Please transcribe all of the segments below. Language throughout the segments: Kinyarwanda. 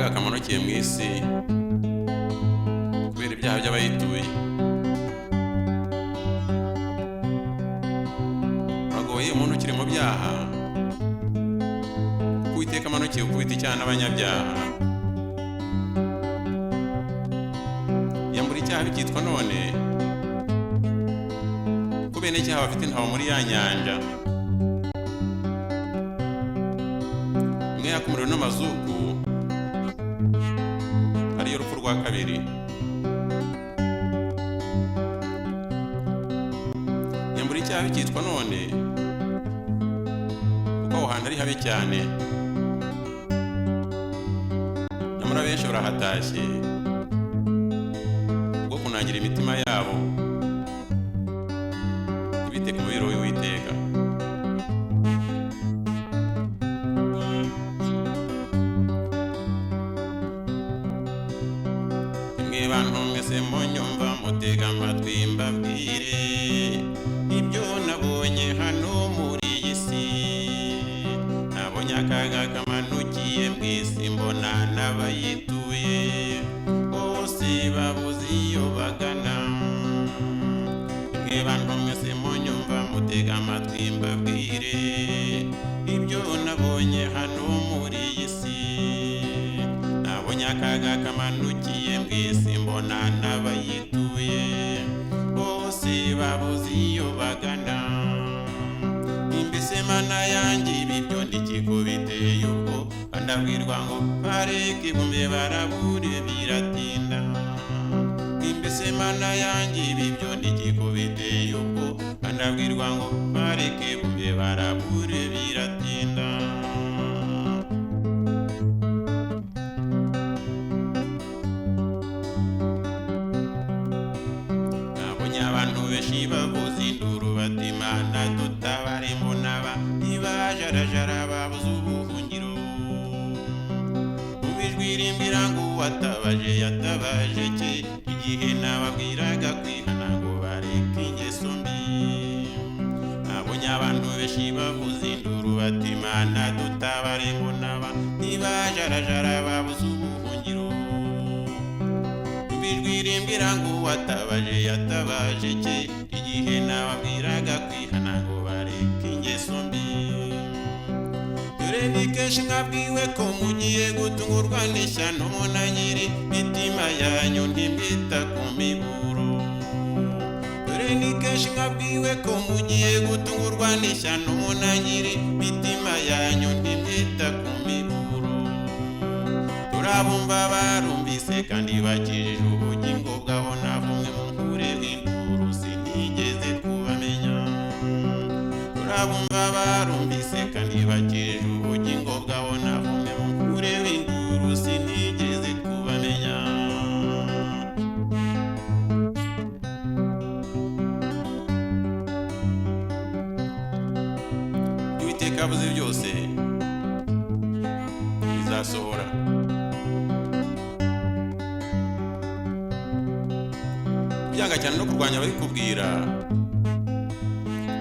akaga kamanukeye mu isi kubera ibyaha by'abayituye. Uragoye umuntu ukiri mu byaha, Uwiteka amanukiye ukubita icyaha n'abanyabyaha. Yambura icyaha bikitwa none, ko bene icyaha bafite intabo muri ya nyanja. Imwe yaka umuriro n'amazuku, ariyo rupfu rwa kabiri. Yambura icyaha bikitwa none, kuko aho hantu ari habi cyane. Nyamara benshi barahatashye ubwo kunangira imitima yabo ibiteka umubiro w'Uwiteka. Mwe bantu mwese munyumva mutega amatwi mbabwire ibyo nabonye hano muri iyi si. Nabonye akaga kamanukiye mu isi, mbona n'abayituye bose babuze iyo bagana. Mwe bantu mwese munyumva mutega amatwi mbabwire ibyo nabonye hano muri iyi si. Nabonye akaga kamanukiye mu isi, mbona n'abayituye bose babuze iyo bagana. Imbese mana yanjye ibi byo ndikiko biteye ubwo, ndabwirwa ngo bareke bumve barabure biratinda. Imbese mana yanjye ibi byo ndikiko biteye ubwo, ndabwirwa ngo bareke bumve barabure biratinda. Nabonye abantu benshi bavuza induru bati Mana dutabare, mbona ntibajarajara babuze ubuhungiro. Ubijwirimbira ngo uwatabaje yatabaje ki, igihe nababwiraga kwihana ngo bareke ingeso mbi. Nabonye abantu benshi bavuza induru bati Mana dutabare, mbona ntibajarajara babuze ubuhungiro. Ubijwirimbira ngo uwatabaje yatabaje ki, igihe nababwiraga kwihana ngo bareke ingeso mbi. Dore ni kenshi mwabwiwe ko mugiye gutungurwa n'ishyano na nyiri mitima yanyu ntimwita ku miburo. Dore ni kenshi mwabwiwe ko mugiye gutungurwa n'ishyano na nyiri mitima yanyu ntimwita ku miburo. Turabumva barumvise kandi bakijije ubugingo bwabo, navumwe mu nkure bw'induru sinigeze kubamenya. Turabumva barumvise kandi bakijije ubugingo bwabo, navumwe mu nkure bw'induru sinigeze kubamenya. Uwiteka avuze byose bizasohora. Byanga cyane no kurwanya ababikubwira,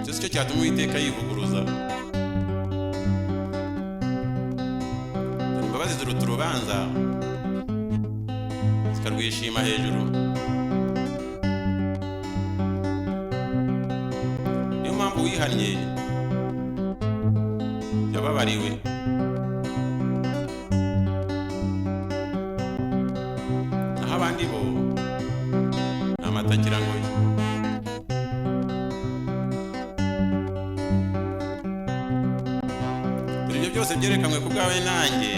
icyo si cyo cyatuma Uwiteka yivuguruza. Imbabazi ziruta urubanza, zikarwishima hejuru. Niyo mpamvu wihannye yababariwe. Naho abandi bo amatakira ngo ibyo byose byerekanwe ku bwawe nanjye,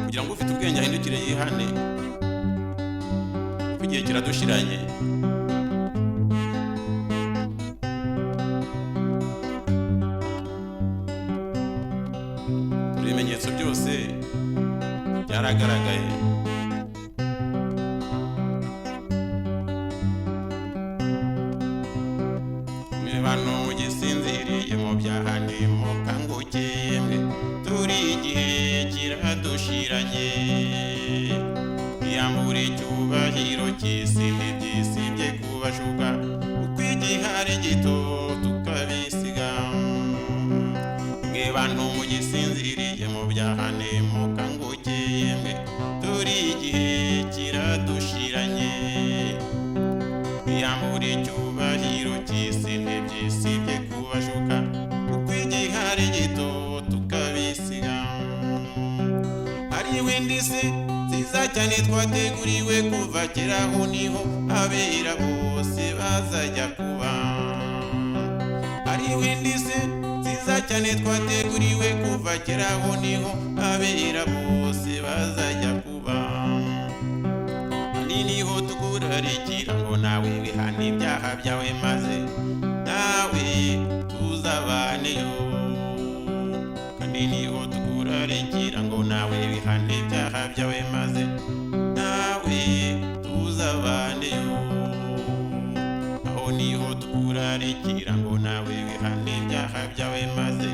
kugira ngo ufite ubwenge ahindukire yihane, kuko igihe kiradushiranye. Ibimenyetso byose byaragaragaye. Bantu mugisinziriye mu byaha nimukanguke, mwe turi igihe kiradushiranye. Iyambure icyubahiro cy'isi n'iby'isi bye kubashuka, kuko igihe ari gito tukabisiga. Mwe bantu mugisinziriye mu byaha nimukanguke, indi si nziza cyane twateguriwe kuva kera, aho niho abera bose bazajya kuba. Hariho indi si nziza cyane twateguriwe kuva kera, aho niho abera bose bazajya kuba. Kandi niho tukurarikira ngo nawe wihane ibyaha byawe maze nawe tuzabaneyo. Kandi niho tukurarikira ngo nawe wihane ibyaha byawe maze nawe tuzabaneyo. Aho niho tukurarikira ngo nawe wihane ibyaha byawe maze